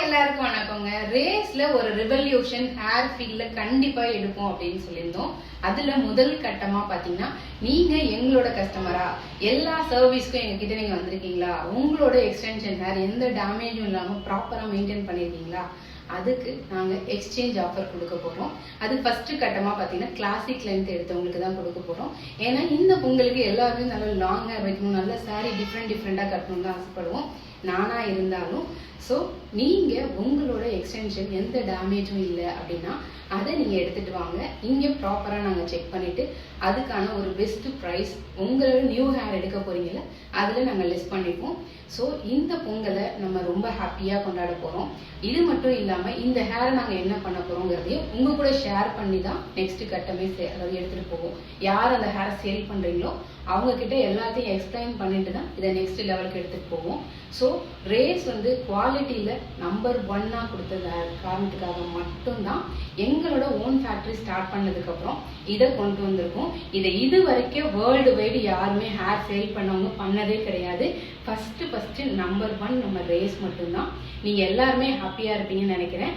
எல்லாருக்கும் வணக்கங்க. ரேஸ்ல ஒரு ரெவல்யூஷன் ஹேர் ஃபீல்ல கண்டிப்பா எடுப்போம் அப்படின்னு சொல்லியிருந்தோம். அதுல முதல் கட்டமா பாத்தீங்கன்னா, நீங்க எங்களோட கஸ்டமரா, எல்லா சர்வீஸ்க்கும் எங்ககிட்ட நீங்க வந்திருக்கீங்களா, உங்களோட எக்ஸ்டென்ஷன் ஹேர் எந்த டேமேஜும் இல்லாம ப்ராப்பரா மெயின்டைன் பண்ணிருக்கீங்களா, அதுக்கு நாங்க எக்ஸ்சேஞ்ச் ஆஃபர் கொடுக்க போறோம். அது ஃபர்ஸ்ட் கட்டமா பாத்தீங்கன்னா கிளாசிக் லென்த் எடுத்தவங்களுக்கு தான் கொடுக்க போறோம். ஏன்னா இந்த பொங்கலுக்கு எல்லாருமே நல்ல லாங் ஹேர் வைக்கணும், நல்ல சாரி டிஃப்ரெண்டா கட்டணும் தான் ஆசைப்படுவோம். நானா இருந்தாலும் ஸோ நீங்க உங்களோட எக்ஸ்டென்ஷன் எந்த டேமேஜும் இல்லை அப்படின்னா அதை நீங்க எடுத்துட்டு வாங்க. இங்க ப்ராப்பரா நாங்க செக் பண்ணிட்டு அதுக்கான ஒரு பெஸ்ட் ப்ரைஸ், உங்களோட நியூ ஹேர் எடுக்க போறீங்கல்ல அதுல நாங்க லெஸ் பண்ணிப்போம். ஸோ இந்த பொங்கலை நம்ம ரொம்ப ஹாப்பியா கொண்டாட போறோம். இது மட்டும் இல்லாம இந்த ஹேரை நாங்க என்ன பண்ண போறோங்கிறதையும் உங்க கூட ஷேர் பண்ணி தான் நெக்ஸ்ட் கட்டமே அதாவது எடுத்துட்டு போவோம். யார் அந்த ஹேரை சேல் பண்றீங்களோ அவங்க கிட்ட எல்லாத்தையும் எக்ஸ்பிளைன் பண்ணிட்டு தான் இதை நெக்ஸ்ட் லெவலுக்கு எடுத்துட்டு போவோம். ஸோ ரேஸ் வந்து குவாலிட்டியில நம்பர் 1 கொடுத்தது காரணத்துக்காக மட்டும்தான் எங்களோட ஓன் ஃபேக்டரி ஸ்டார்ட் பண்ணதுக்கு அப்புறம் இதை கொண்டு வந்திருக்கோம். இதை இது வரைக்கும் வேர்ல்டு வைடு யாருமே ஹேர் சேல் பண்ணவங்க பண்ணதே கிடையாது. ஃபர்ஸ்ட் நம்பர் 1 நம்ம ரேஸ் மட்டும்தான். நீங்க எல்லாருமே ஹாப்பியா இருப்பீங்கன்னு நினைக்கிறேன்.